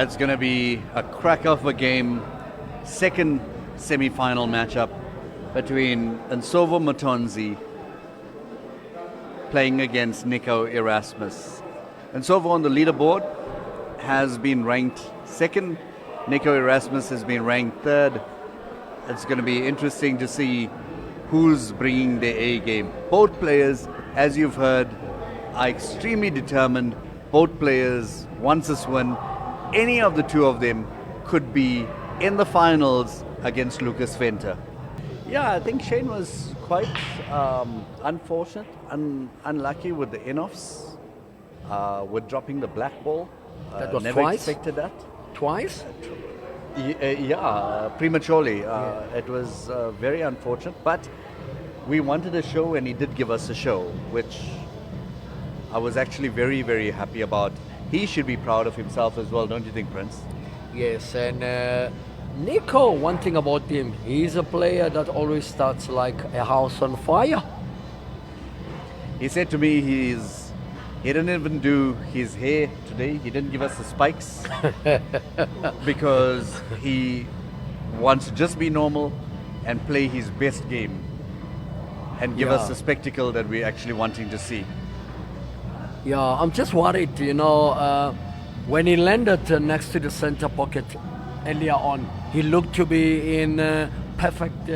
It's going to be a crack of a game, second semi-final matchup between Nsovo Mathonsi playing against Nico Erasmus. Nsovo on the leaderboard has been ranked second. Nico Erasmus has been ranked third. It's going to be interesting to see who's bringing their A game. Both players, as you've heard, are extremely determined. Both players want this win. Any of the two of them could be in the finals against Lucas Venter. Yeah, I think Shane was quite unfortunate, unlucky with the in-offs, with dropping the black ball. That was never twice? expected that. Twice? Prematurely. It was very unfortunate, but we wanted a show and he did give us a show, which I was actually very, very happy about. He should be proud of himself as well, don't you think, Prince? Yes, and Nico, one thing about him, he's a player that always starts like a house on fire. He said to me he didn't even do his hair today. He didn't give us the spikes because he wants to just be normal and play his best game and give us the spectacle that we're actually wanting to see. Yeah, I'm just worried, when he landed next to the center pocket earlier on, he looked to be in perfect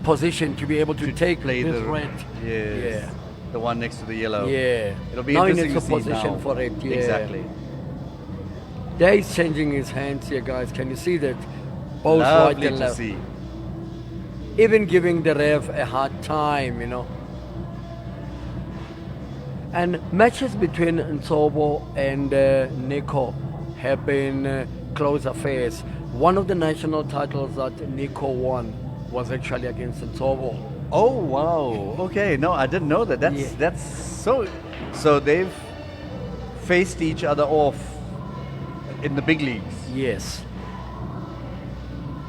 position to be able to take play this the red. Yes, Yeah. the one next to the yellow. Yeah. It'll be now he interesting needs a to see position now. for it. Yeah. Exactly. There he's changing his hands here, guys. Can you see that? Both Lovely right and to left. see. Even giving the ref a hard time, And matches between Nsovo and Nico have been close affairs. One of the national titles that Nico won was actually against Nsovo. Oh wow! Okay, no, I didn't know that. That's so. So they've faced each other off in the big leagues. Yes.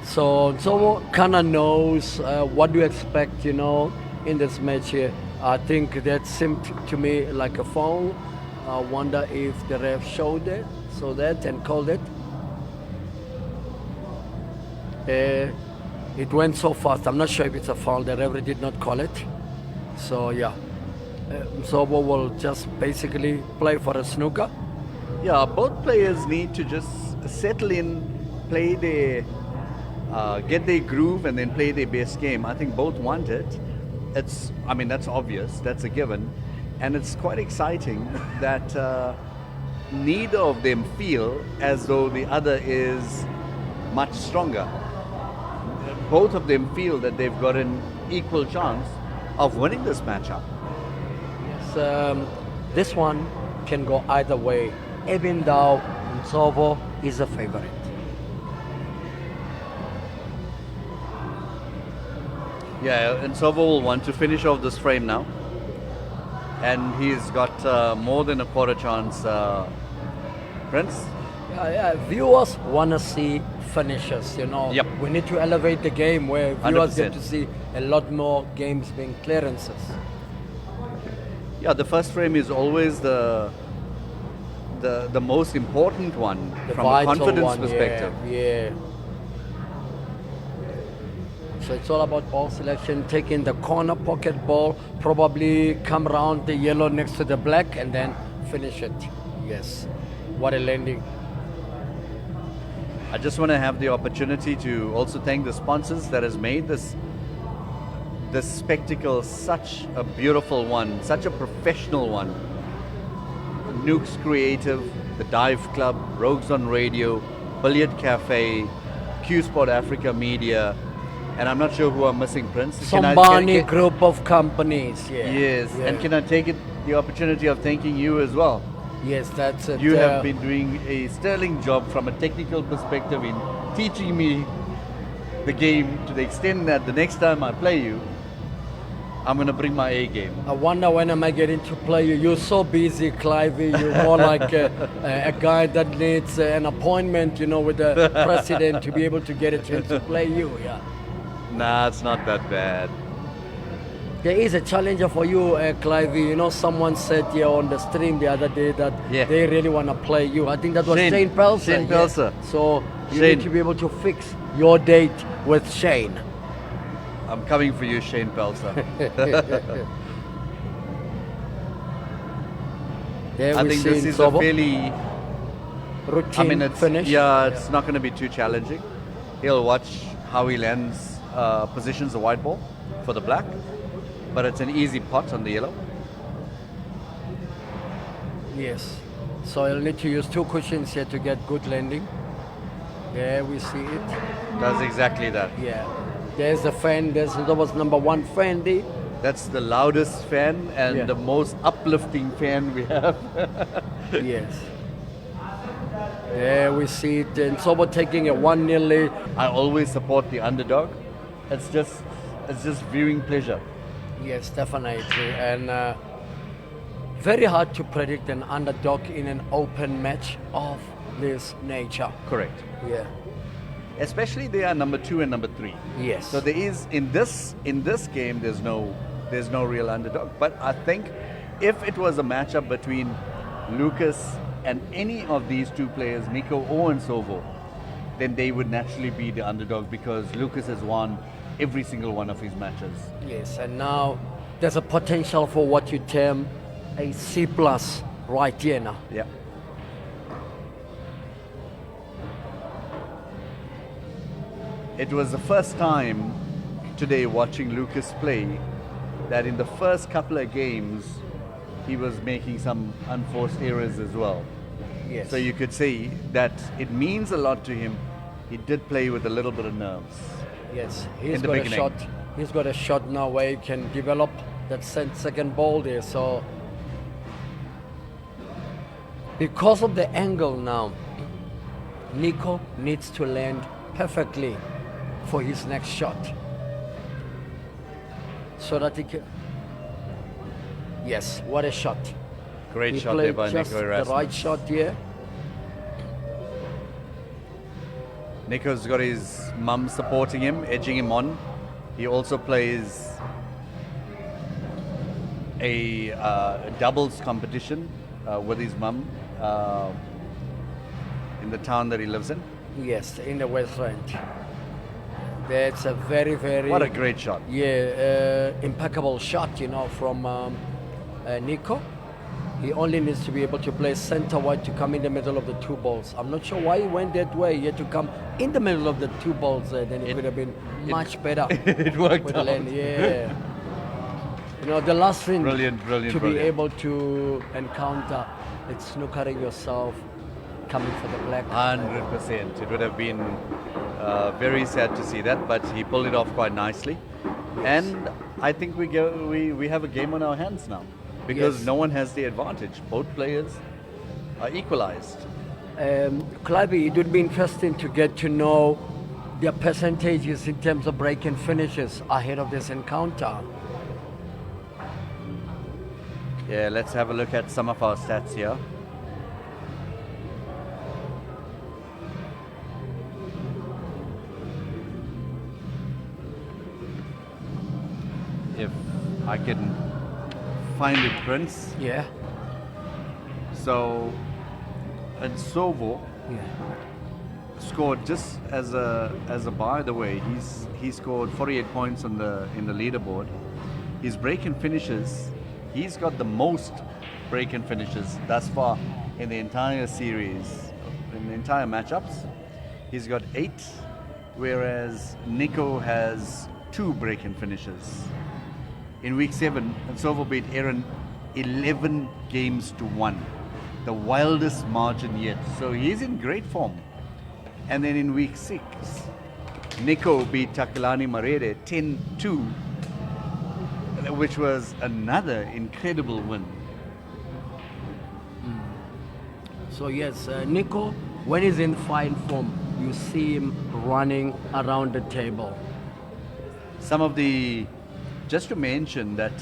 So Nsovo kind of knows what to expect, in this match here. I think that seemed to me like a foul. I wonder if the ref showed it, and called it. It went so fast. I'm not sure if it's a foul. The referee did not call it. So yeah, Nsovo will just basically play for a snooker. Yeah, both players need to just settle in, play their, get their groove, and then play their best game. I think both want it. That's obvious. That's a given, and it's quite exciting that neither of them feel as though the other is much stronger. Both of them feel that they've got an equal chance of winning this matchup. Yes, this one can go either way, even though Nsovo is a favorite. Yeah, and Nsovo will want to finish off this frame now. And he's got more than a quarter chance, Prince. Yeah, viewers want to see finishes, Yep. We need to elevate the game where viewers 100%. get to see a lot more games being clearances. Yeah, the first frame is always the most important one The from a vital confidence one, perspective. Yeah. So it's all about ball selection, taking the corner pocket ball, probably come around the yellow next to the black and then finish it. Yes. What a landing. I just want to have the opportunity to also thank the sponsors that has made this spectacle such a beautiful one, such a professional one. Nuke's Creative, the Dive Club, Rogues on Radio, Billiard Café, Cuesports Africa Media, and I'm not sure who I'm missing, Prince. Sombhani group of companies. Yeah. Yes, Yeah. and can I take the opportunity of thanking you as well? Yes, that's it. You have been doing a sterling job from a technical perspective in teaching me the game to the extent that the next time I play you, I'm going to bring my A game. I wonder when am I getting to play you. You're so busy, Clivey. You're more like a guy that needs an appointment, with the president to be able to get a chance to play you. Yeah. Nah, it's not that bad. There is a challenger for you, Clive. You know, someone said here on the stream the other day that they really want to play you. I think that was Shane Pelser. Shane Pelser. So you need to be able to fix your date with Shane. I'm coming for you, Shane Pelser. I think this is a fairly routine finish. Yeah, it's not going to be too challenging. He'll watch how he lands, positions the white ball for the black, but it's an easy pot on the yellow. Yes, so he'll need to use 2 cushions here to get good landing. There we see it. Does exactly that. Yeah, there's the fan. There's number 1 fan there. That's the loudest fan and the most uplifting fan we have. Yes. There we see it. Nsovo taking a 1-0 lead. I always support the underdog. It's just viewing pleasure. Yes, definitely. And very hard to predict an underdog in an open match of this nature. Correct. Yeah. Especially they are number 2 and number 3. Yes. So there is in this game there's no real underdog. But I think if it was a matchup between Lucas and any of these 2 players, Nico or Nsovo, then they would naturally be the underdog because Lucas has won every single one of his matches. Yes, and now there's a potential for what you term a C+ right here now. Yeah. It was the first time today watching Lucas play that in the first couple of games he was making some unforced errors as well. Yes. So you could see that it means a lot to him. He did play with a little bit of nerves. Yes, he's got a shot. He's got a shot now where he can develop that second ball there. So because of the angle now, Nico needs to land perfectly for his next shot, so that he can. Yes, what a shot! Great shot there by Nico Erasmus. The right shot here. Nico's got his mum supporting him, edging him on. He also plays a doubles competition with his mum in the town that he lives in. Yes, in the West End. That's a very, very... What a great shot. Yeah, impeccable shot, you know, from Nico. He only needs to be able to play center wide to come in the middle of the 2 balls. I'm not sure why he went that way. He had to come in the middle of the 2 balls. Then it could have been much better. It worked out. Yeah. You know, the last thing to be able to encounter, it's snookering yourself coming for the black. 100%. It would have been very sad to see that, but he pulled it off quite nicely. Yes. And I think we have a game on our hands now. Because no one has the advantage. Both players are equalized. Clive, it would be interesting to get to know their percentages in terms of break and finishes ahead of this encounter. Yeah, let's have a look at some of our stats here. If I can find it, Prince. Yeah. So, Nsovo scored, just as a by the way, he scored 48 points in the leaderboard. His break and finishes, he's got the most break and finishes thus far in the entire series, in the entire matchups. He's got 8, whereas Nico has 2 break and finishes. In week 7, Nsovo beat Aaron 11 games to 1, the wildest margin yet. So he's in great form. And then in week 6, Nico beat Takalani Marede 10-2, which was another incredible win. So yes, Nico, when he's in fine form, you see him running around the table. Just to mention that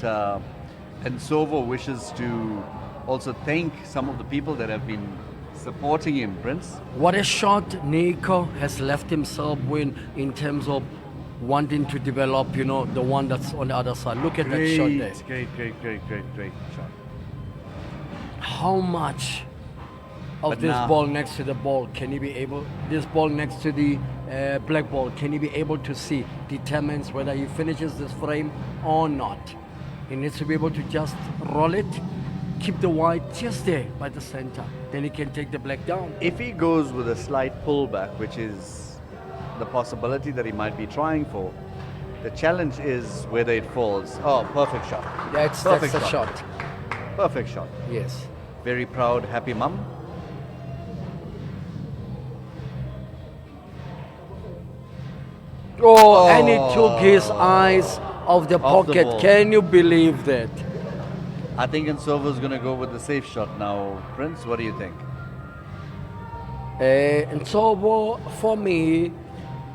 Nsovo wishes to also thank some of the people that have been supporting him, Prince. What a shot Nico has left himself in terms of wanting to develop, you know, the one that's on the other side. Look at that shot there. Great shot. How much of But this now- ball next to the ball can he be able, this ball next to the black ball, can he be able to see, determines whether he finishes this frame or not. He needs to be able to just roll it, keep the white just there by the center. Then he can take the black down. If he goes with a slight pullback, which is the possibility that he might be trying for, the challenge is whether it falls. Oh, perfect shot. That's Perfect the shot. shot. Perfect shot. Yes. Very proud, happy mum. Oh, and he took his eyes off the Off the pocket. ball. Can you believe that? I think Nsovo's going to go with the safe shot now. Prince, what do you think? Nsovo, for me,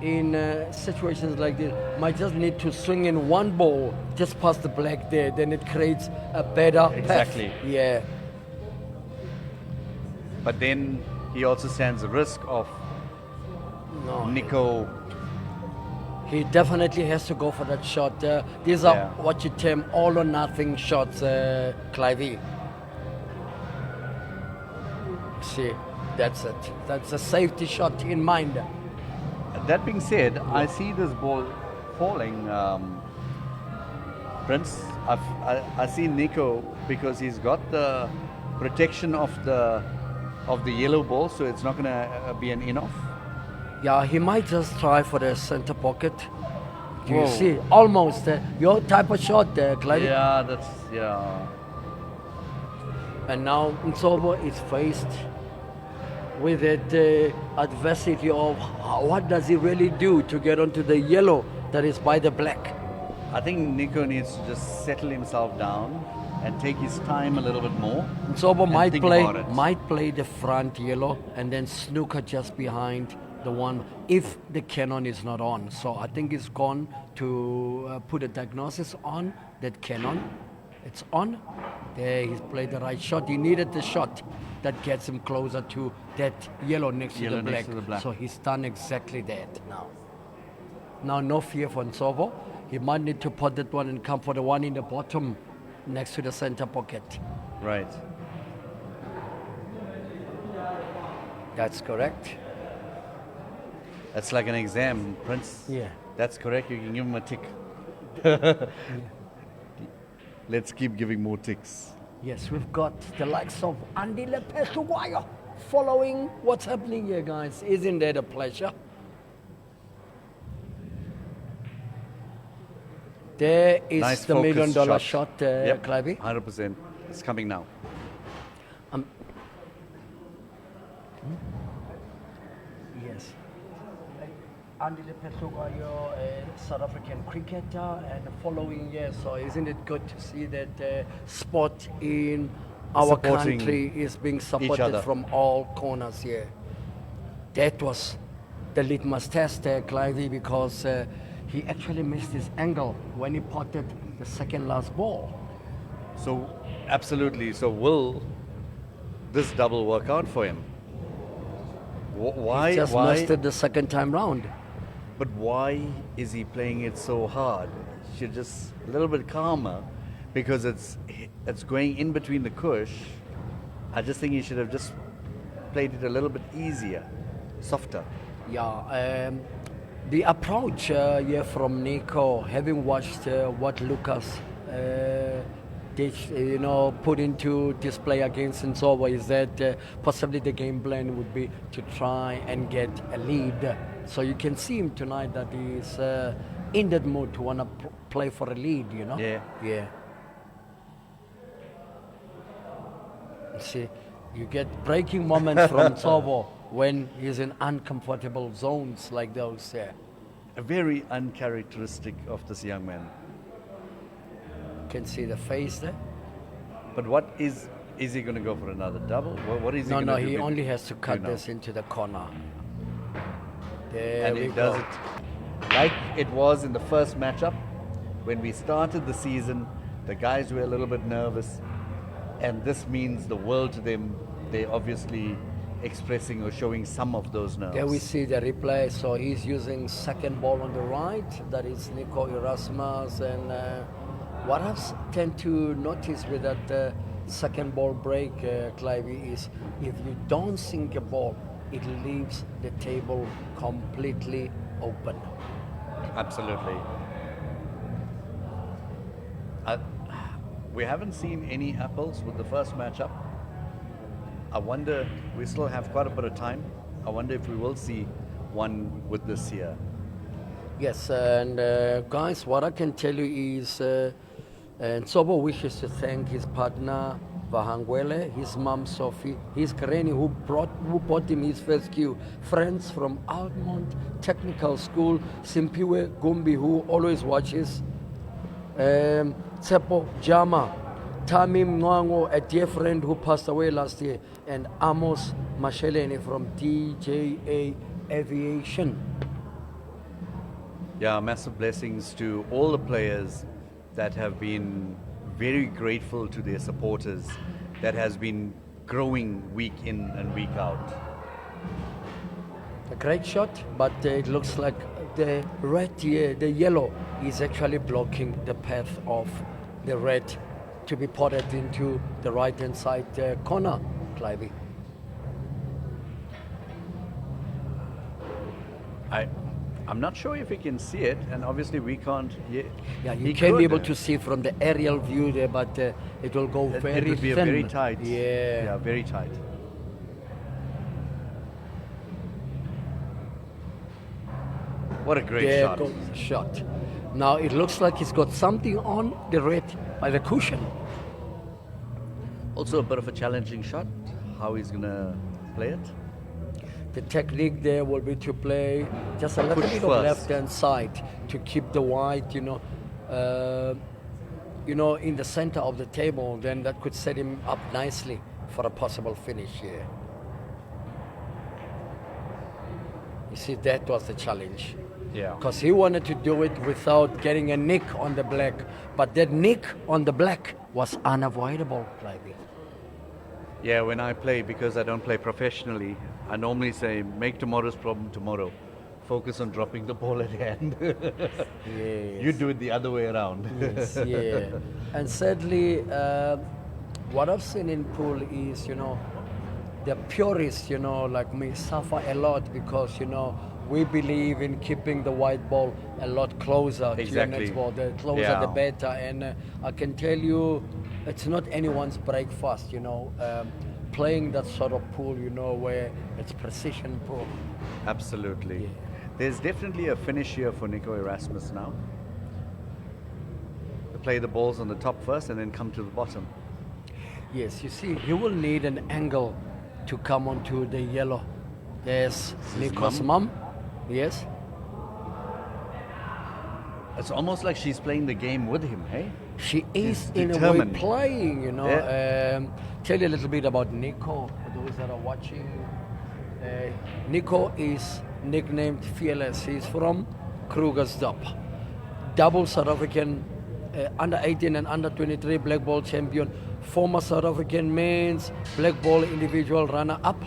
in situations like this, might just need to swing in one ball just past the black there. Then it creates a better Exactly. path. Yeah. But then he also stands the risk of No. Nico. He definitely has to go for that shot. These are Yeah. what you term all or nothing shots, Clivey. See, that's it. That's a safety shot in mind. That being said, I see this ball falling. Prince, I see Nico because he's got the protection of the yellow ball, so it's not going to be an in-off. Yeah, he might just try for the center pocket. Do you Whoa. see? Almost your type of shot there, Clivey. Yeah. And now Nsovo is faced with that adversity of what does he really do to get onto the yellow that is by the black. I think Nico needs to just settle himself down and take his time a little bit more. Nsovo and might think play about it. might play the front yellow and then snooker just behind the one if the cannon is not on. So I think he's gone to put a diagnosis on that cannon. It's on. There, he's played the right shot. He needed the shot that gets him closer to that yellow next to Yellow the black. next to the black. So he's done exactly that now. Now no fear for Nsovo. He might need to put that one and come for the one in the bottom next to the center pocket. Right. That's correct. That's like an exam, Prince. Yeah. That's correct. You can give him a tick. Let's keep giving more ticks. Yes, we've got the likes of Andy Lepesuwayo following what's happening here, guys. Isn't that a pleasure? There is Nice the $1 million focused shot, Yep, Clivey. 100%. It's coming now. Yes. Andy Lepesuwayo, a South African cricketer, and following years. So isn't it good to see that sport in our Supporting country is being other. supported from all corners here? That was the litmus test there, Clivey, because he actually missed his angle when he potted the second last ball. So, absolutely. So, will this double work out for him? Why? He just why? missed it the second time round. But why is he playing it so hard? He should just a little bit calmer, because it's going in between the cush. I just think he should have just played it a little bit easier, softer. Yeah, the approach here from Nico, having watched what Lucas did, put into display against Nsovo, is that possibly the game plan would be to try and get a lead. So you can see him tonight that he's in that mood to want to play for a lead, you know? Yeah. Yeah. See, you get breaking moments from Nsovo when he's in uncomfortable zones like those. Yeah. A very uncharacteristic of this young man. Can see the face there. But what is he going to go for another double? What is he No, going to do? he with- only has to cut you know? this into the corner. There And we he does go. it like it was in the first matchup. When we started the season, the guys were a little bit nervous, and this means the world to them. They obviously expressing or showing some of those nerves. There we see the replay. So he's using second ball on the right. That is Nico Erasmus. And what I tend to notice with that second ball break, Clive, is if you don't sink a ball, it leaves the table completely open. Absolutely. We haven't seen any apples with the first matchup. I wonder, we still have quite a bit of time. I wonder if we will see one with this here. Yes, and guys, what I can tell you is Nsovo wishes to thank his partner Vahangwele, his mom Sophie, his granny who bought him his first cue, friends from Almond Technical School, Simpiwe Gumbi who always watches, Tsepo Jama, Tamim Nwango, a dear friend who passed away last year, and Amos Mashelene from DJA Aviation. Yeah, massive blessings to all the players that have been very grateful to their supporters, that has been growing week in and week out. A great shot, but it looks like the red here, the yellow is actually blocking the path of the red to be potted into the right hand side corner, Clivey. I'm not sure if you can see it, and obviously we can't. Yeah, you can be able to see from the aerial view there, but it will go very it would be thin. very tight. Yeah, very tight. What a great there shot. goes the shot. Now it looks like he's got something on the red by the cushion. Also a bit of a challenging shot. How he's gonna play it? The technique there will be to play just a little bit of left-hand side to keep the white, in the center of the table. Then that could set him up nicely for a possible finish here. You see, that was the challenge. Yeah. Because he wanted to do it without getting a nick on the black, but that nick on the black was unavoidable, Clivey. Yeah, when I play, because I don't play professionally, I normally say, make tomorrow's problem tomorrow. Focus on dropping the ball at hand. Yes. You do it the other way around. Yes, yeah. And sadly, what I've seen in pool is, the purists, like me, suffer a lot because, we believe in keeping the white ball a lot closer to your next ball. The closer, the better. And I can tell you, it's not anyone's breakfast, playing that sort of pool, where it's precision pool. Absolutely. Yeah. There's definitely a finish here for Nico Erasmus now. They play the balls on the top first and then come to the bottom. Yes, you see, he will need an angle to come onto the yellow. There's Nico's mom. Yes. It's almost like she's playing the game with him, hey? She is in a way playing, Yeah. Tell you a little bit about Nico, for those that are watching. Nico is nicknamed Fearless. He's from Krugersdorp. Double South African under 18 and under 23 Blackball champion. Former South African men's Blackball individual runner-up.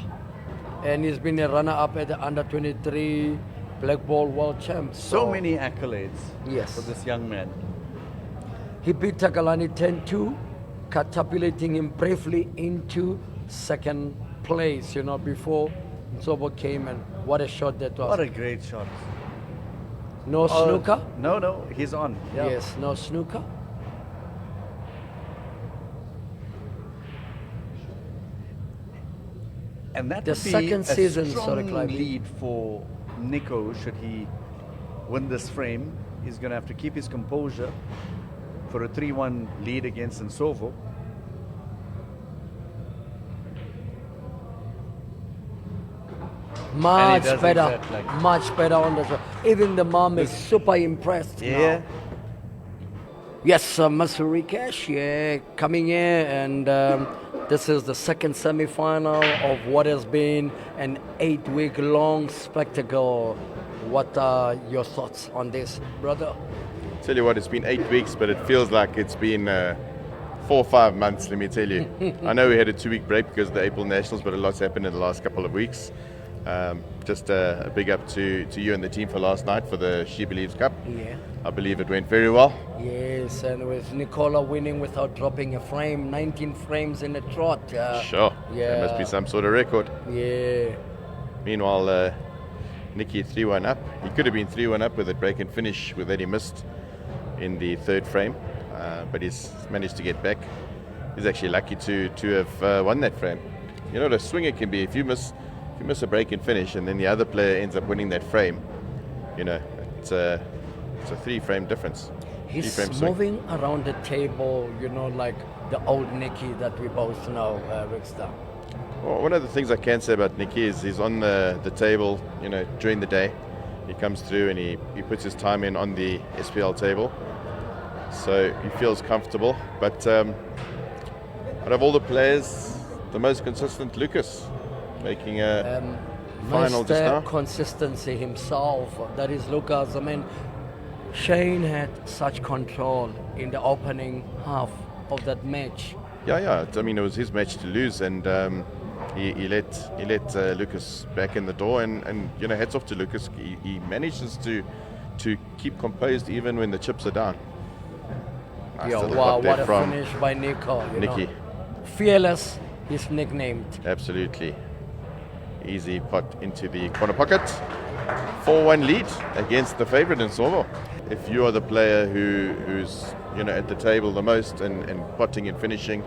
And he's been a runner-up at the under 23 Blackball world champ. So many accolades for this young man. He beat Takalani 10-2, catapulting him briefly into second place, before Nsovo came, and what a shot that was. What a great shot. No snooker? No, he's on. Yeah. Yes, no snooker. And that the would be second a season strong lead for Nico should he win this frame. He's going to have to keep his composure for a 3-1 lead against Nsovo. Much better on the shot. Even the mom is super impressed now. Yes, Mr. Rikesh, coming in, and this is the second semi-final of what has been an 8-week-long spectacle. What are your thoughts on this, brother? Tell you what, it's been 8 weeks, but it feels like it's been 4 or 5 months, let me tell you. I know we had a 2-week break because of the April Nationals, but a lot's happened in the last couple of weeks. Just a big up to you and the team for last night for the She Believes Cup. Yeah. I believe it went very well. Yes, and with Nicola winning without dropping a frame, 19 frames in a trot. Sure. Yeah. That must be some sort of record. Yeah. Meanwhile, Nicky 3-1 up. He could have been 3-1 up with a break and finish that he missed in the third frame, but he's managed to get back. He's actually lucky to have won that frame. You know what a swinger can be. If you miss a break and finish and then the other player ends up winning that frame, you know, it's a 3-frame difference. He's moving around the table, you know, like the old Nicky that we both know, Rickster. Well, one of the things I can say about Nicky is he's on the table, you know, during the day. He comes through and he puts his time in on the SPL table. So he feels comfortable. But out of all the players, the most consistent, Lucas, making a final just now. Consistency himself, that is Lucas. I mean, Shane had such control in the opening half of that match. Yeah. I mean, it was his match to lose, and he let Lucas back in the door, and you know, hats off to Lucas. He manages to keep composed even when the chips are down. Wow, what a finish by Nico. Nicky. Fearless, he's nicknamed. Absolutely. Easy pot into the corner pocket. 4-1 lead against the favourite Nsovo. If you are the player who's, you know, at the table the most and potting and finishing,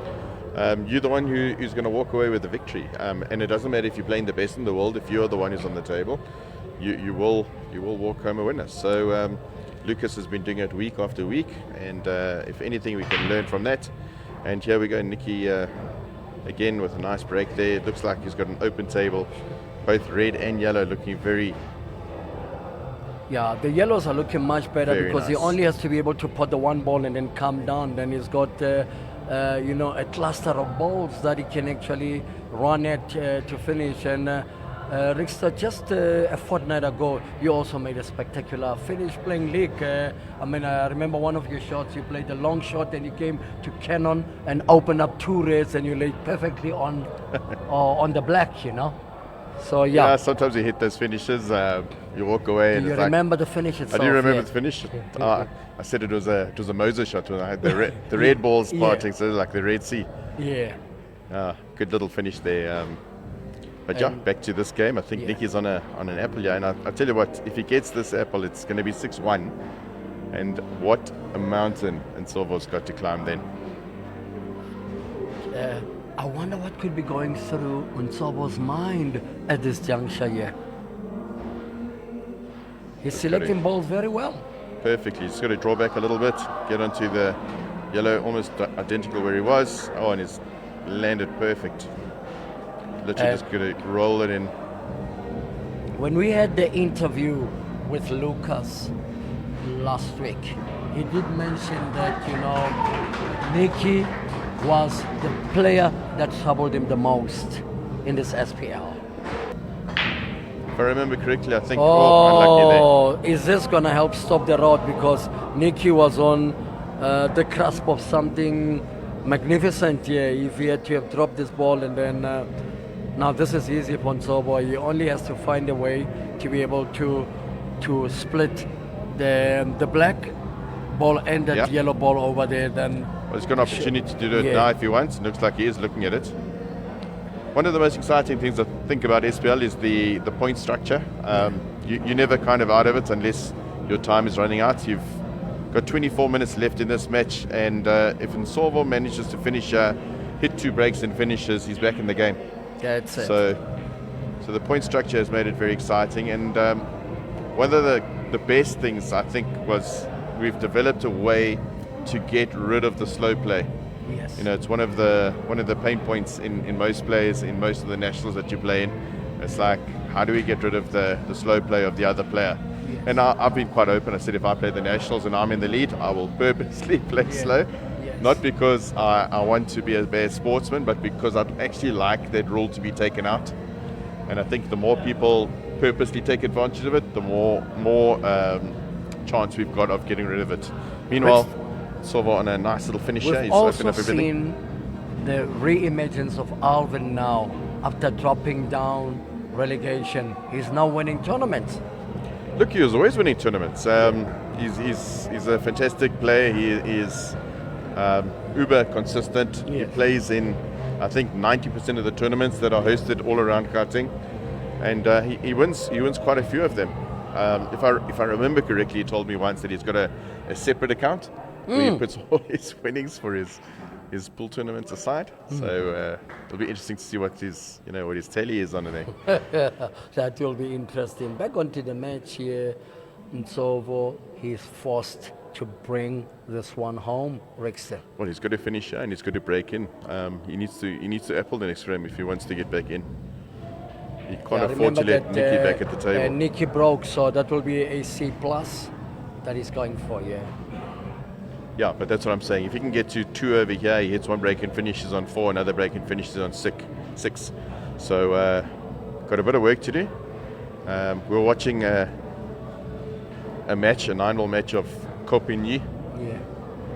you're the one who's going to walk away with the victory. And it doesn't matter if you're playing the best in the world. If you're the one who's on the table, you will walk home a winner. So Lucas has been doing it week after week, and if anything, we can learn from that. And here we go, Nicky again with a nice break there. It looks like he's got an open table, both red and yellow looking very. Yeah, the yellows are looking much better because nice. he only has to be able to put the one ball and then come down. Then he's got, you know, a cluster of balls that he can actually run at to finish. And Rickster, just a fortnight ago, you also made a spectacular finish playing league. I mean, I remember one of your shots, you played a long shot and you came to cannon and opened up 2 reds and you laid perfectly on the black, you know. So yeah, sometimes you hit those finishes, you walk away. Do you remember the finish itself? I do remember the finish. I said it was a Moses shot when I had the red balls parting, so it was like the Red Sea. Yeah. Good little finish there. But yeah, back to this game. I think Nicky's on an apple here, and I tell you what, if he gets this apple, it's going to be 6-1. And what a mountain Nsovo's got to climb then. I wonder what could be going through Nsovo's mind at this juncture here. He's selecting balls very well. Perfectly. He's got to draw back a little bit, get onto the yellow, almost identical where he was. Oh, and he's landed perfect. Literally just going to roll it in. When we had the interview with Lucas last week, he did mention that, you know, Nicky was the player that troubled him the most in this SPL. If I remember correctly, I think unlucky there. Is this going to help stop the rout? Because Nicky was on the cusp of something magnificent here. If he had to have dropped this ball and then now this is easy for Nsovo. He only has to find a way to be able to split the black ball and that yellow ball over there. Then he's got an opportunity to do it now if he wants. It looks like he is looking at it. One of the most exciting things I think about SPL is the point structure. You're never kind of out of it unless your time is running out. You've got 24 minutes left in this match, and if Nsovo manages to finish, hit 2 breaks and finishes, he's back in the game. That's it. So the point structure has made it very exciting, and one of the best things I think was we've developed a way to get rid of the slow play. Yes. You know, it's one of the pain points in most players, in most of the nationals that you play in. It's like, how do we get rid of the slow play of the other player? Yes. And I've been quite open. I said if I play the nationals and I'm in the lead, I will purposely play slow. Yes. Not because I want to be a bad sportsman, but because I'd actually like that rule to be taken out. And I think the more people purposely take advantage of it, the more chance we've got of getting rid of it. Meanwhile, Nsovo on a nice little finish here. We've He's also opened up everything. seen the re-emergence of Alvin now. After dropping down relegation, he's now winning tournaments. Look, he was always winning tournaments. He's a fantastic player. He is uber consistent. He Yes. plays in, I think, 90% of the tournaments that are hosted all around Gauteng, and he wins quite a few of them. If I remember correctly, he told me once that he's got a separate account where he puts all his winnings for his pool tournaments aside. So it'll be interesting to see what his tally is on there. That will be interesting. Back onto the match here, Nsovo, he's forced to bring this one home, Rickster. Well, he's got to finish here and he's got to break in. He needs to apple the next frame if he wants to get back in. He can't afford to let Nikki back at the table. Nikki broke, so that will be a C plus that he's going for, yeah. Yeah, but that's what I'm saying. If he can get to 2 over here, he hits one break and finishes on 4, another break and finishes on 6. So got a bit of work to do. We were watching a match, a 9-ball match of Kopinyi, Yeah.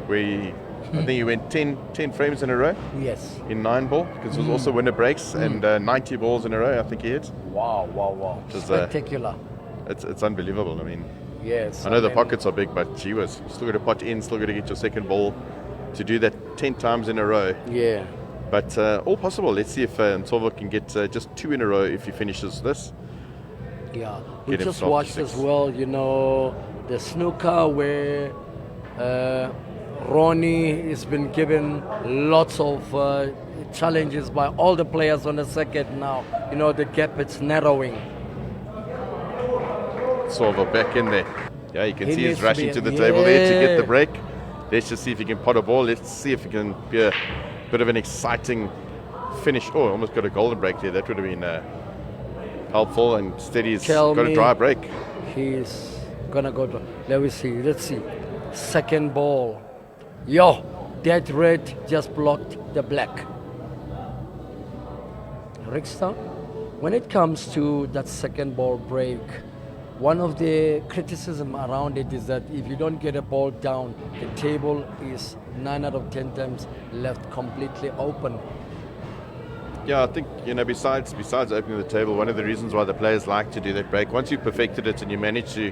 where I think he went 10 frames in a row Yes. in 9-ball, because it was also winner breaks, and 90 balls in a row I think he hit. Wow. Just, Spectacular. It's unbelievable. I mean, Yes. I know the pockets are big, but gee whiz, you still got to pot in, still got to get your second ball. To do that 10 times in a row, Yeah. but all possible. Let's see if Nsovo can get just 2 in a row if he finishes this. Yeah. We Get just himself to watched 6. as well, the snooker where Ronnie has been given lots of challenges by all the players on the second now. The gap it's narrowing. Nsovo back in there. Yeah, you can He see needs he's to rushing be to the in- table there to get the yeah. break. Let's just see if he can pot a ball. Let's see if he can be a bit of an exciting finish. Oh, almost got a golden break there. That would have been helpful. And instead he's Tell got a me dry break. He's gonna go to. Let's see. Second ball. Yo, that red just blocked the black. Rickster, when it comes to that second ball break, one of the criticism around it is that if you don't get a ball down, the table is 9 out of 10 times left completely open. Yeah, I think, besides opening the table, one of the reasons why the players like to do that break, once you've perfected it and you manage to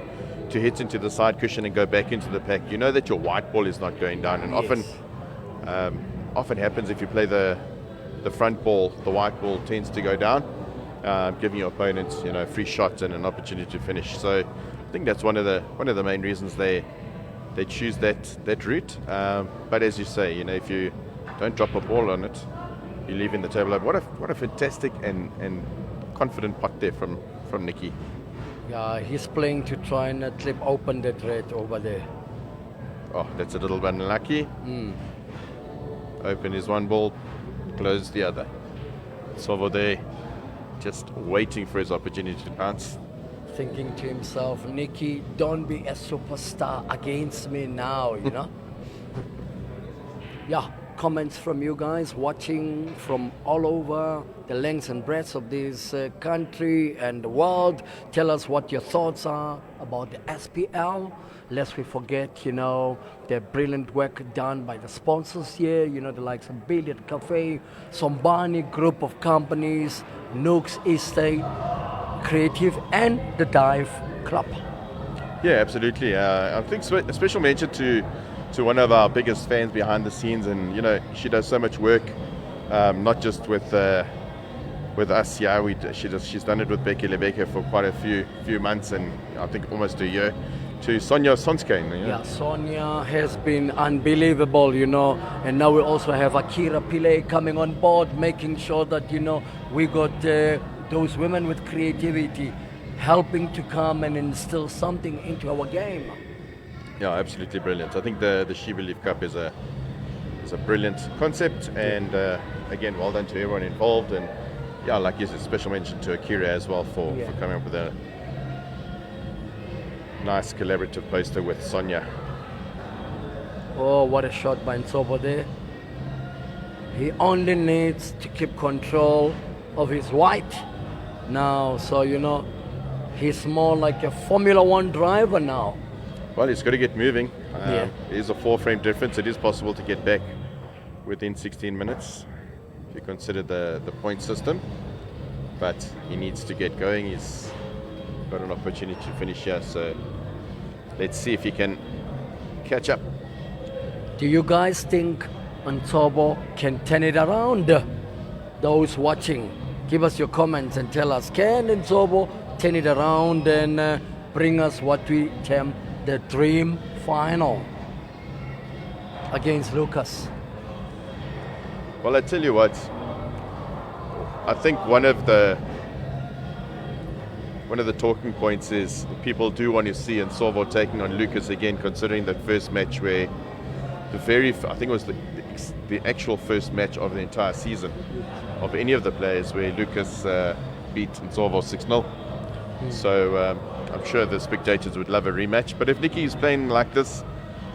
hit into the side cushion and go back into the pack, you know that your white ball is not going down. And Yes. often happens if you play the front ball, the white ball tends to go down, giving your opponents, free shots and an opportunity to finish. So I think that's one of the main reasons they choose that route. But as you say, if you don't drop a ball on it, you're leaving the table open. What a fantastic and confident putt there from Nikki. Yeah, he's playing to try and clip open that red over there. Oh, that's a little bit unlucky. Open is one ball, close the other. Nsovo there, just waiting for his opportunity to bounce. Thinking to himself, Nikki, don't be a superstar against me now, Yeah, comments from you guys watching from all over the lengths and breadths of this country and the world. Tell us what your thoughts are about the SPL. Lest we forget, the brilliant work done by the sponsors here, the likes of Billiard, Café, Sombhani group of companies, Nooks Estate, Creative, and the Dive Club. Yeah, absolutely. I think a special mention to one of our biggest fans behind the scenes, and she does so much work, not just with us. Yeah, she's done it with Becky Lebeke for quite a few months, and I think almost a year. To Sonia Sonskane. Yeah, Sonia has been unbelievable, and now we also have Akira Pillay coming on board, making sure that, we got those women with creativity helping to come and instill something into our game. Yeah, absolutely brilliant. I think the She Believe Cup is a brilliant concept, and again, well done to everyone involved. And yeah, like you said, special mention to Akira as well for coming up with a nice collaborative poster with Sonia. Oh, what a shot by Nsovo there. He only needs to keep control of his white now. So, he's more like a Formula One driver now. Well, he's got to get moving. Yeah. There is a 4-frame difference. It is possible to get back within 16 minutes if you consider the point system. But he needs to get going. He's got an opportunity to finish here. So let's see if he can catch up. Do you guys think Nsovo can turn it around? Those watching, give us your comments and tell us, can Nsovo turn it around and bring us what we term the dream final against Lucas? Well, I tell you what, I think one of the talking points is people do want to see Nsovo taking on Lucas again, considering that first match where I think it was the actual first match of the entire season of any of the players where Lucas beat Nsovo 6-0. So I'm sure the spectators would love a rematch. But if Nicky is playing like this,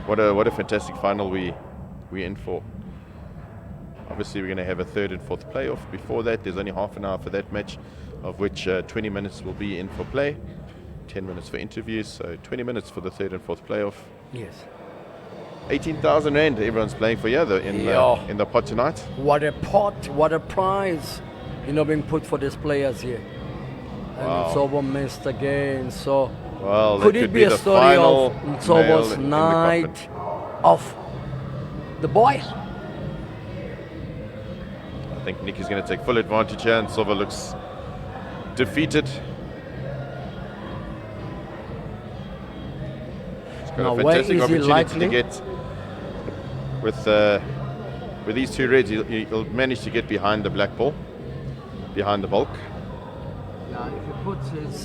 what a fantastic final we're in for. Obviously, we're going to have a third and fourth playoff. Before that, there's only half an hour for that match, of which 20 minutes will be in for play, 10 minutes for interviews, so 20 minutes for the third and fourth playoff. Yes. 18,000 Rand everyone's playing for in the pot tonight. What a pot, what a prize, being put for these players here. And Wow. Nsovo missed again, so Well, could that it be a the story final of Nsovo's nail in the night coffin. of the boy? I think Nicky's going to take full advantage here, and Nsovo looks defeated. He's got Now, a where fantastic is he opportunity likely? to get with these two reds. He'll manage to get behind the black ball, behind the bulk. Now,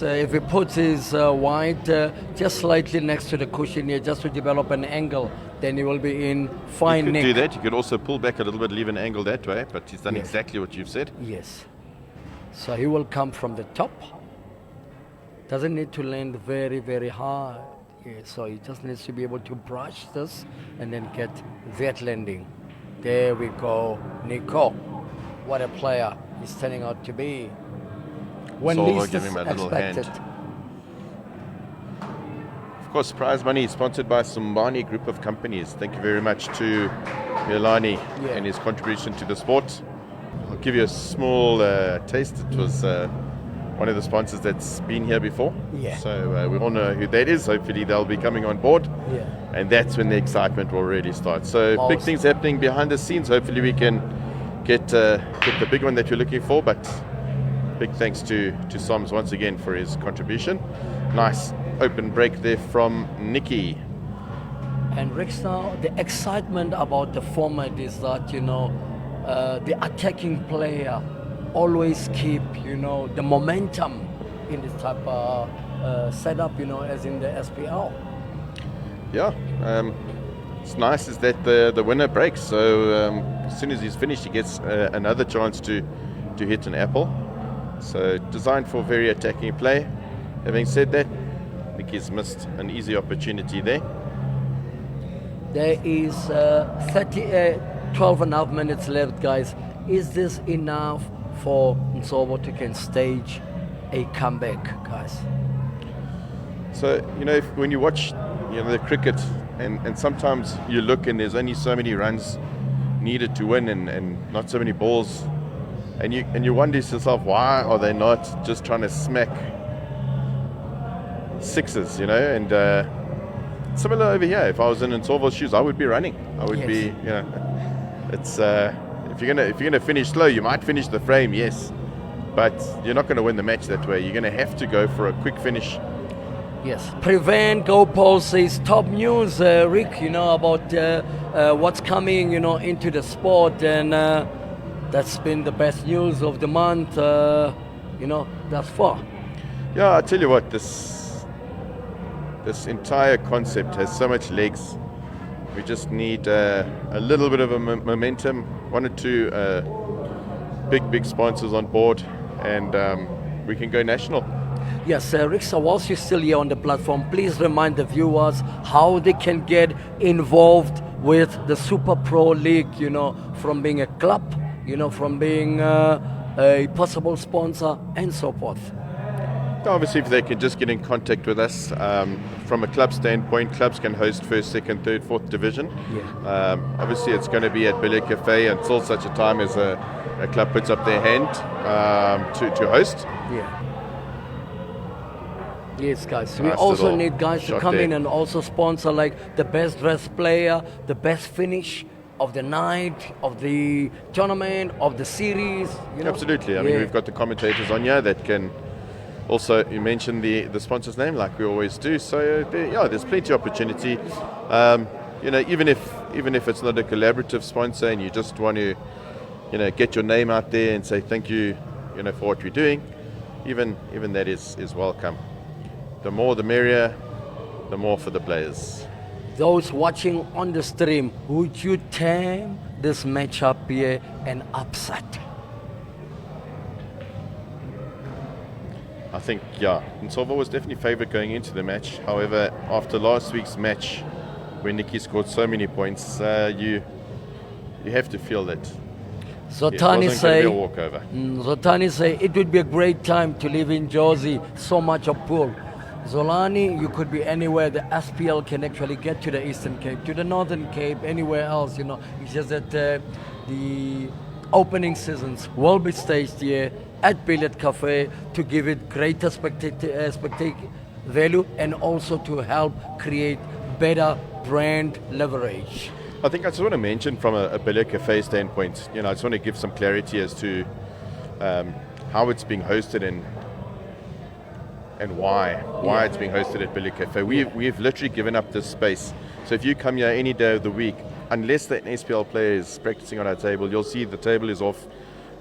if he puts his white just slightly next to the cushion here, just to develop an angle, then he will be in fine You could nick. do that. You could also pull back a little bit, leave an angle that way, but he's done Yes. exactly what you've said. Yes. So he will come from the top. Doesn't need to land very, very hard. Yeah, so he just needs to be able to brush this and then get that landing. There we go. Nico. What a player he's turning out to be. When Nsovo least give him a little hand. expected. Of course, prize money is sponsored by Sombhani Group of Companies. Thank you very much to Milani and his contribution to the sport. I'll give you a small taste. It was one of the sponsors that's been here before. Yeah. So we all know who that is. Hopefully they'll be coming on board. Yeah. And that's when the excitement will really start. So big things happening behind the scenes. Hopefully we can get the big one that you're looking for. But big thanks to Soms once again for his contribution. Nice open break there from Nicky. And Rex, now the excitement about the format is that the attacking player always keep the momentum in this type of setup, as in the SPL. Yeah, it's nice is that the winner breaks. So as soon as he's finished, he gets another chance to hit an apple. So designed for very attacking play. Having said that, Nicky's missed an easy opportunity there. There is 12 and a half minutes left, guys. Is this enough for Nsovo to can stage a comeback, guys? So, when you watch the cricket and sometimes you look and there's only so many runs needed to win and not so many balls, and you wonder to yourself, why are they not just trying to smack sixes, and similar over here. If I was in Nsovo's shoes, I would be running. I would be, it's if you're gonna finish slow, you might finish the frame, yes, but you're not going to win the match that way. You're going to have to go for a quick finish. Yes. Prevent goalposts is top news, Rick. About what's coming, into the sport, and that's been the best news of the month, thus far. Yeah, I tell you what, this entire concept has so much legs. We just need a little bit of a momentum, one or two big sponsors on board, and we can go national. Yes, Rick, so whilst you're still here on the platform, please remind the viewers how they can get involved with the Supa Pro League, from being a club, from being a possible sponsor and so forth. Obviously, if they can just get in contact with us, from a club standpoint, clubs can host first, second, third, fourth division. Yeah. Obviously, it's going to be at Billiard Café until such a time as a club puts up their hand to host. Yeah. Yes, guys. We Nice also little need guys to shot come there. in and also sponsor like the best dressed player, the best finish of the night, of the tournament, of the series. You know? Absolutely. I mean, we've got the commentators on here that can also, you mentioned the sponsor's name like we always do. So, there's plenty of opportunity. Even if it's not a collaborative sponsor and you just want to, get your name out there and say thank you, for what we're doing, even that is welcome. The more the merrier, the more for the players. Those watching on the stream, would you term this matchup here an upset? I think, Nsovo was definitely favoured going into the match. However, after last week's match, when Nikki scored so many points, you have to feel that Zotani it wasn't going to say, be a walkover. Zotani say it would be a great time to live in Jersey. So much of pool. Zolani, you could be anywhere. The SPL can actually get to the Eastern Cape, to the Northern Cape, anywhere else. It's just that the opening seasons will be staged here at Billiard Café to give it greater spectator value and also to help create better brand leverage. I think I just want to mention from a Billiard Café standpoint, I just want to give some clarity as to how it's being hosted and why it's being hosted at Billiard Café. We've literally given up this space. So if you come here any day of the week, unless the SPL player is practicing on our table, you'll see the table is off,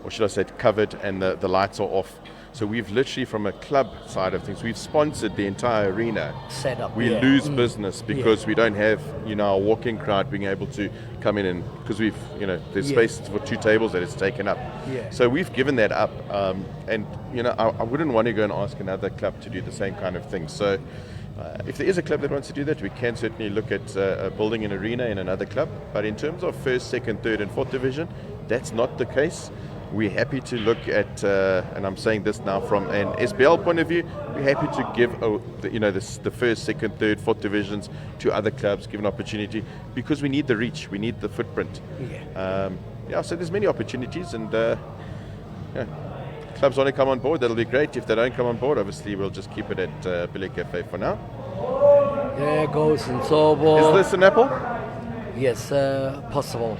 or should I say covered, and the lights are off. So we've literally, from a club side of things, we've sponsored the entire arena. Set up. We lose business because we don't have, our walking crowd being able to come in, and because there's space for two tables that it's taken up. Yeah. So we've given that up, and I wouldn't want to go and ask another club to do the same kind of thing. So if there is a club that wants to do that, we can certainly look at building an arena in another club. But in terms of first, second, third, and fourth division, that's not the case. We're happy to look at, and I'm saying this now from an SPL point of view, we're happy to give the first, second, third, fourth divisions to other clubs, give an opportunity, because we need the reach, we need the footprint. So there's many opportunities, and clubs want to come on board, that'll be great. If they don't come on board, obviously we'll just keep it at Billiard Café for now. There goes Nsovo. Is this an apple? Yes, possible.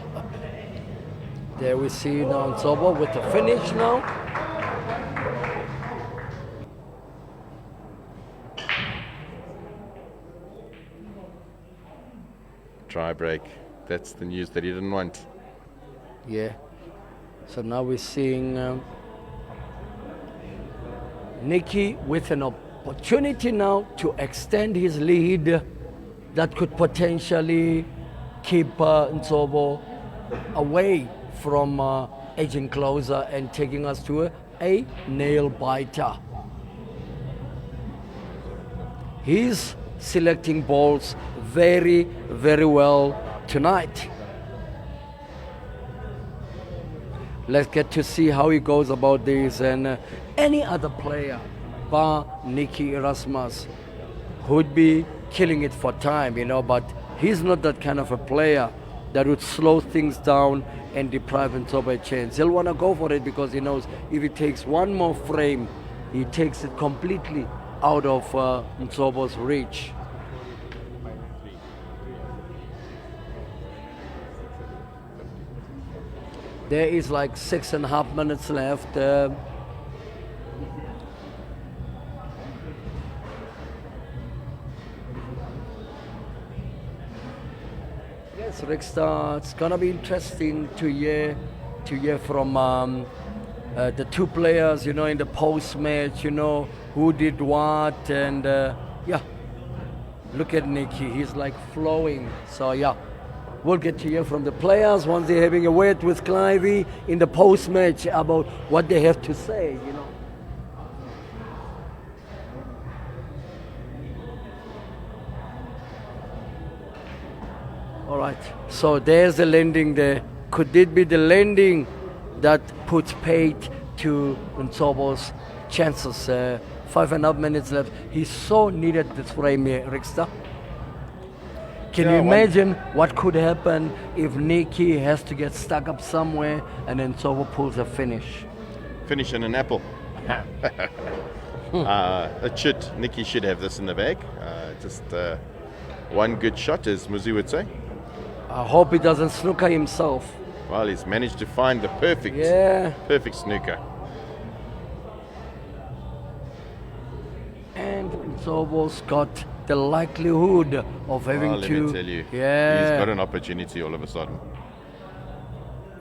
There we see now Nsovo with the finish now. Try break. That's the news that he didn't want. Yeah. So now we're seeing Nicky with an opportunity now to extend his lead that could potentially keep Nsovo away from edging closer and taking us to a nail biter. He's selecting balls very, very well tonight. Let's get to see how he goes about this, and any other player bar Nicky Erasmus would be killing it for time, but he's not that kind of a player that would slow things down and deprive Nsovo a chance. He'll want to go for it because he knows if he takes one more frame, he takes it completely out of Nsovo's reach. There is like 6.5 minutes left. Yes, Rickster, it's gonna be interesting to hear from the two players, in the post match, who did what, and look at Nicky, he's like flowing. So we'll get to hear from the players once they're having a word with Clivey in the post match about what they have to say, All right, so there's the landing there. Could it be the landing that puts paid to Nsovo's chances 5.5 minutes left. He so needed this frame here, Rickster. Can Yeah, you imagine what could happen if Nikki has to get stuck up somewhere and then Nsovo pulls a finish? Finish in an apple. Nikki should have this in the bag. Just one good shot, as Muzi would say. I hope he doesn't snooker himself. Well, he's managed to find the perfect snooker. And Nsovo's got the likelihood of having let to. me tell you, yeah. he's got an opportunity all of a sudden.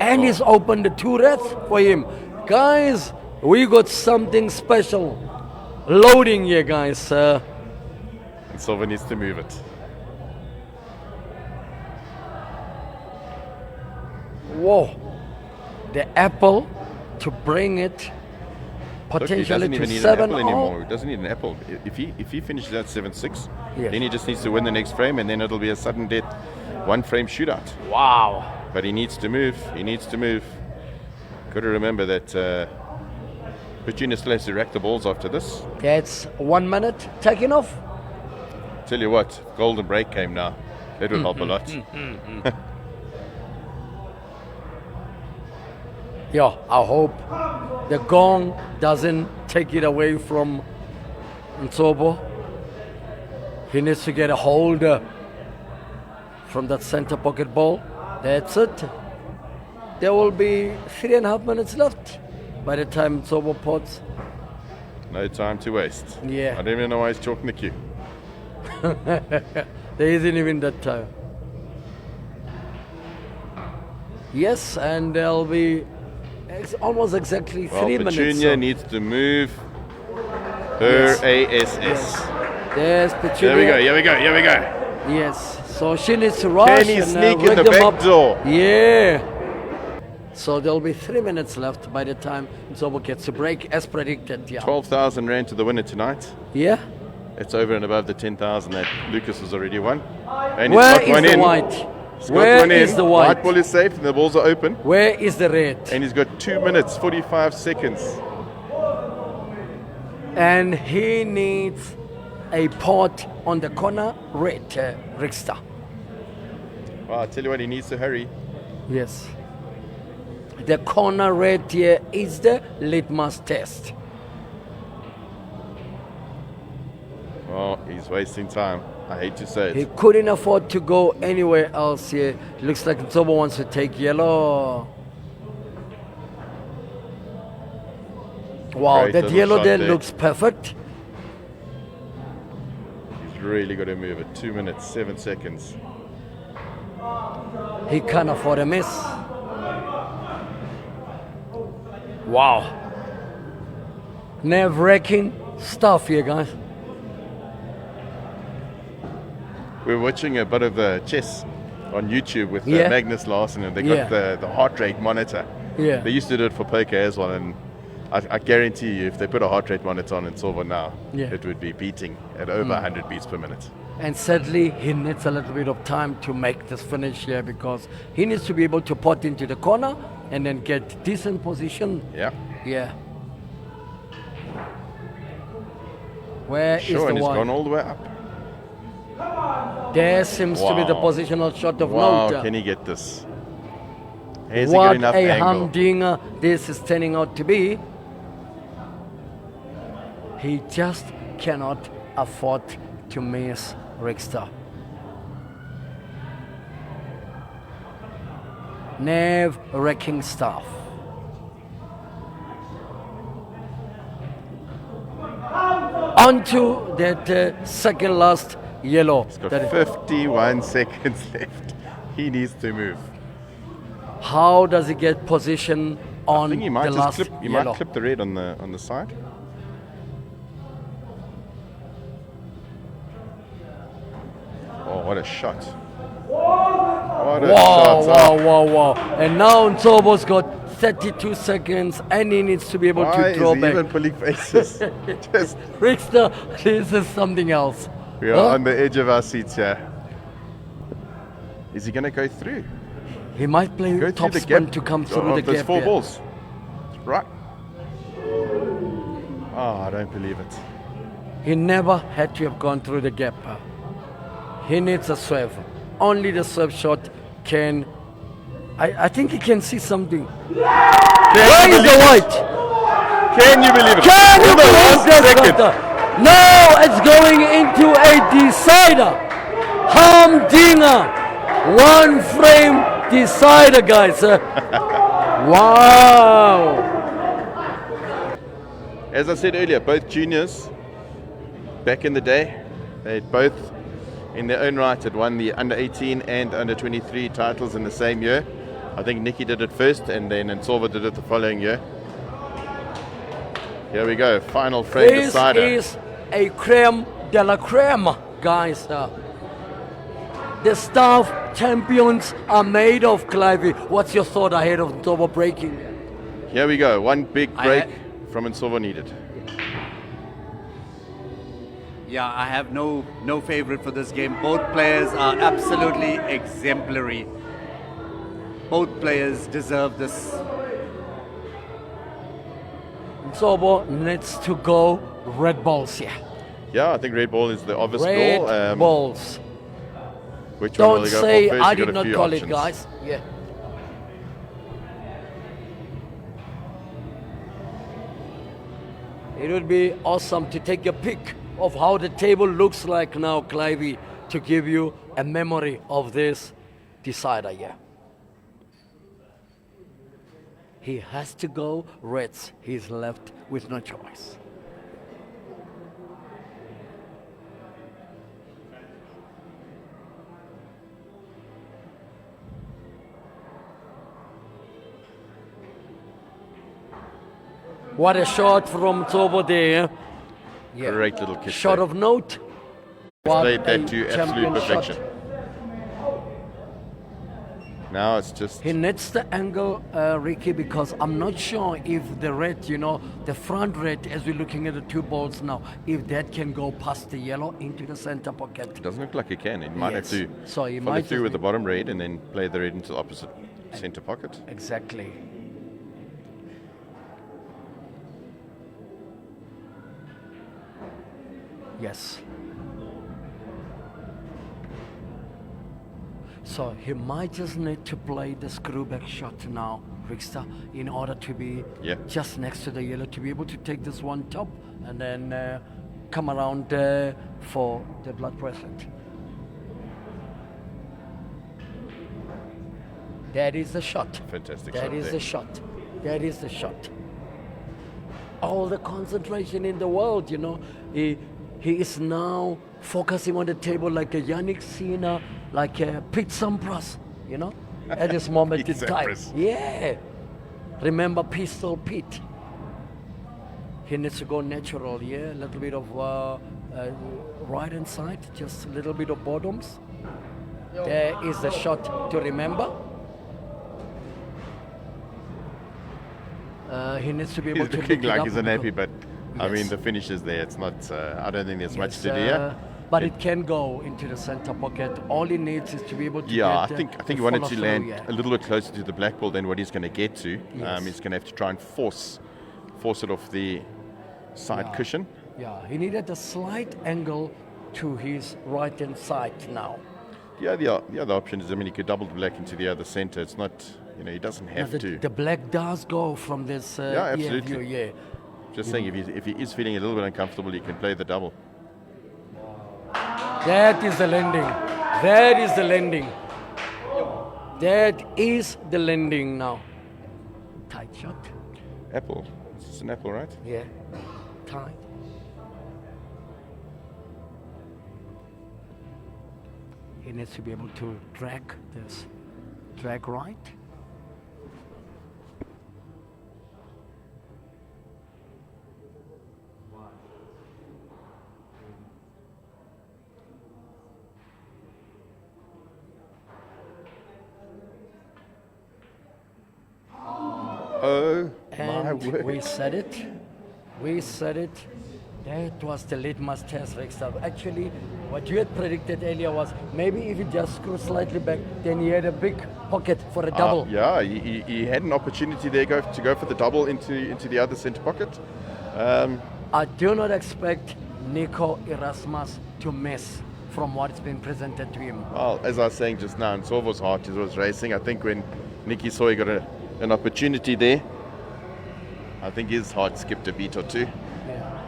And he's opened the 2 reds for him. Guys, we got something special loading here, guys. And Silva needs to move it. Whoa. The apple to bring it Look, he potentially doesn't even to need 7 an apple anymore. He doesn't need an apple. If he finishes at 7-6, Yes. then he just needs to win the next frame, and then it'll be a sudden death 1-frame shootout. Wow. But he needs to move. He needs to move. Got to remember that Virginia still has to rack the balls after this. That's 1 minute taking off. Tell you what, golden break came now. That would help a lot. Yeah, I hope the gong doesn't take it away from Nsovo. He needs to get a hold from that center pocket ball. That's it. There will be 3.5 minutes left by the time Nsovo pots. No time to waste. Yeah. I don't even know why he's chalking the queue. There isn't even that time. Yes, and there'll be almost exactly 3 minutes. Petunia needs to move her ASS. There's Petunia. Here we go. Yes, so she needs to rush Can he and sneak in rig the them back up. door? Yeah. So there'll be 3 minutes left by the time Nsovo gets to break, as predicted. Yeah. 12,000 rand to the winner tonight. Yeah. It's over and above the 10,000 that Lucas has already won. And Where he's got is one the in. white? He's got Where one is in. the white? White ball is safe and the balls are open. Where is the red? And he's got 2 minutes, 45 seconds. And he needs a pot on the corner red, Rickster. Well, I tell you what, he needs to hurry. Yes. The corner red here is the litmus test. Well, he's wasting time. I hate to say He it. couldn't afford to go anywhere else here. Looks like Nsovo wants to take yellow. Wow, Great that little yellow shot there there. looks perfect. He's really got to move it. 2 minutes, 7 seconds. He can't afford a miss. Wow. Nerve-wracking stuff here, guys. We're watching a bit of chess on YouTube with Yeah. Magnus Larsen, and they Yeah. got the heart rate monitor. Yeah. They used to do it for poker as well, and I guarantee you, if they put a heart rate monitor on in Silver now, Yeah. it would be beating at over 100 beats per minute. And sadly, he needs a little bit of time to make this finish here because he needs to be able to pot into the corner and then get decent position. Yeah. Yeah. Where is Sure, the and he's white? gone all the way up. There seems to be the Wow. positional shot of Wow, note. can he get this? Has he got What enough a angle? humdinger this is turning out to be. He just cannot afford to miss Rickster. Nerve-wracking stuff. Onto that second last yellow. He's got That- 51 seconds left. He needs to move. how does he get position on I think he the might just last clip. He yellow? might clip the red on the side. Oh, what a shot! What a Wow, shot! wow. And now Nsovo's got 32 seconds and he needs to be able Why to is throw he back. even pulling faces? Just Rickster, this is something else. we are Huh? on the edge of our seats here. Is he going to go through? He might play Go top through the spin gap. to come through the There's gap. 4 here. balls. Right. Oh, I don't believe it. He never had to have gone through the gap. He needs a swerve. Only the swerve shot can. I think he can see something. Where is the white? Can you believe it? Can you In the believe last this? second. No, it's going into a decider. Humdinger. One frame decider, guys. Wow. As I said earlier, both juniors, back in the day, they both, in their own right, had won the under 18 and under 23 titles in the same year. I think Nicky did it first, and then Nsovo did it the following year. Here we go, final frame decider. This is a creme de la creme, guys. The staff champions are made of Clivey. What's your thought ahead of Nsovo breaking? Here we go, one big break from Nsovo needed. Yeah, I have no favorite for this game. Both players are absolutely exemplary. Both players deserve this. Nsovo needs to go red balls here. Yeah, I think red ball is the obvious Red goal. balls. Which one will Don't they go say for first? I You got did a not few call options. it, guys. Yeah. It would be awesome to take a pic of how the table looks like now, Clivey, to give you a memory of this decider here. He has to go reds. He's left with no choice. What a shot from Nsovo there. Yeah. Great little kick Shot there. of note. What Played a that to absolute champion perfection. shot. Now it's just He needs the angle, Ricky, because I'm not sure if the red, the front red, as we're looking at the two balls now, if that can go past the yellow into the center pocket. it doesn't look like he can. He might Yes. have to So he follow might through just with the be- bottom red and then play the red into the opposite center pocket. Exactly. Yes. So he might just need to play the screwback shot now, Rickster, in order to be Yeah. just next to the yellow, to be able to take this one top and then come around for the blood bracelet. That is the shot. Fantastic That shot is there. the shot. That is the shot. All the concentration in the world, He is now focusing on the table like a Yannick Sinner, like a Pete Sampras, at this moment in Pete time. Sampras. Yeah. Remember Pistol Pete. He needs to go natural, yeah. A little bit of right hand side, just a little bit of bottoms. There is the shot to remember. He needs to be able He's to looking lift it like up he's and unhappy, go. but I mean Yes. the finish is there. It's not. I don't think there's much Yes, to do here. but it can go into the center pocket. All he needs is to be able to Yeah, get I think the he wanted to follow-through, land yeah. a little bit closer to the black ball than what he's going to get to. Yes. He's going to have to try and force it off the side cushion. Yeah, he needed a slight angle to his right hand side now. Yeah, the other option is, he could double the black into the other center. It's not, he doesn't Now, have the, to. the black does go from this Yeah, ear absolutely. view, yeah. Just saying, if he is feeling a little bit uncomfortable, he can play the double. That is the landing. That is the landing. That is the landing now. Tight shot. Apple. It's an apple, right? Yeah. Tight. He needs to be able to drag this. Drag right. Oh, my And word. we said it. We said it. That was the litmus test, Rickster. Actually, what you had predicted earlier was maybe if you just screw slightly back, then you had a big pocket for a double. Yeah, he had an opportunity there to go for the double into the other center pocket. I do not expect Nico Erasmus to miss from what's been presented to him? Well, as I was saying just now, Nsovo's heart was racing. I think when Nicky saw he got an opportunity there, I think his heart skipped a beat or two. Yeah.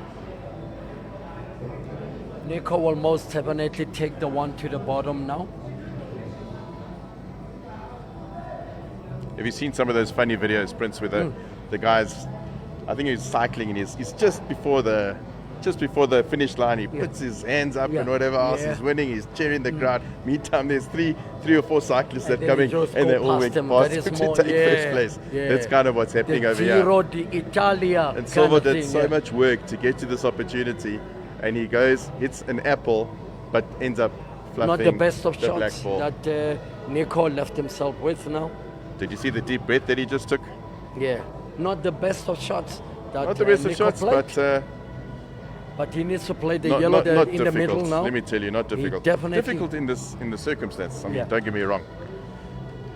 Nico will most definitely take the one to the bottom now. Have you seen some of those funny videos, Prince, where the guys, I think he's cycling and he's just before the finish line, he puts his hands up and whatever else is winning, he's cheering the crowd. Meantime, there's three or four cyclists that come in and they all went past him to take first place. That's kind of what's happening over here. Giro d'Italia. And Nsovo did so much work to get to this opportunity, and he goes, hits an apple, but ends up fluffing not the best of the shots Blackball. that Nico left himself with now. Did you see the deep breath that he just took? Yeah, not the best of shots. That, Not the best of Nico shots, played, but he needs to play the not yellow not in the difficult. middle now. Let me tell you, not difficult. definitely- Difficult in the circumstance. I mean, Yeah. don't get me wrong.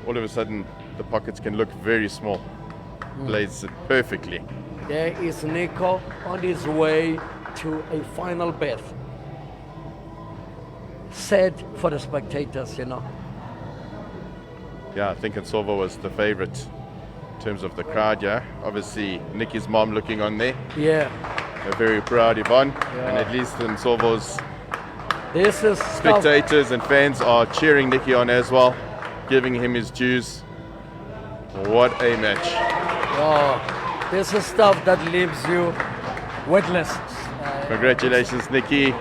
All of a sudden, the pockets can look very small. Plays it perfectly. There is Nico on his way to a final bet. Sad for the spectators, you know. Yeah, I think Nsovo was the favorite in terms of the crowd. Yeah, obviously Nicky's mom looking on there. Yeah, A very proud Yvonne, Yeah. and at least Nsovo's this is stuff. spectators and fans are cheering Nicky on as well, giving him his dues. What a match! Oh, this is stuff that leaves you witless. Congratulations, Nicky.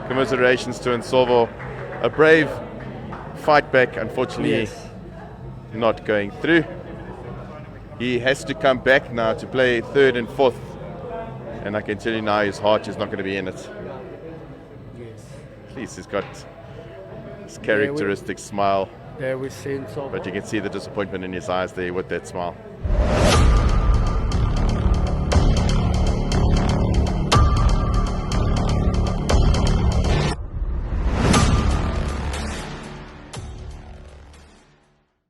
Commiserations to Nsovo. A brave fight back, unfortunately Yes. not going through. He has to come back now to play third and fourth. And I can tell you now, his heart is not going to be in it. At least he's got his characteristic smile, There we see Nsovo. but you can see the disappointment in his eyes there with that smile.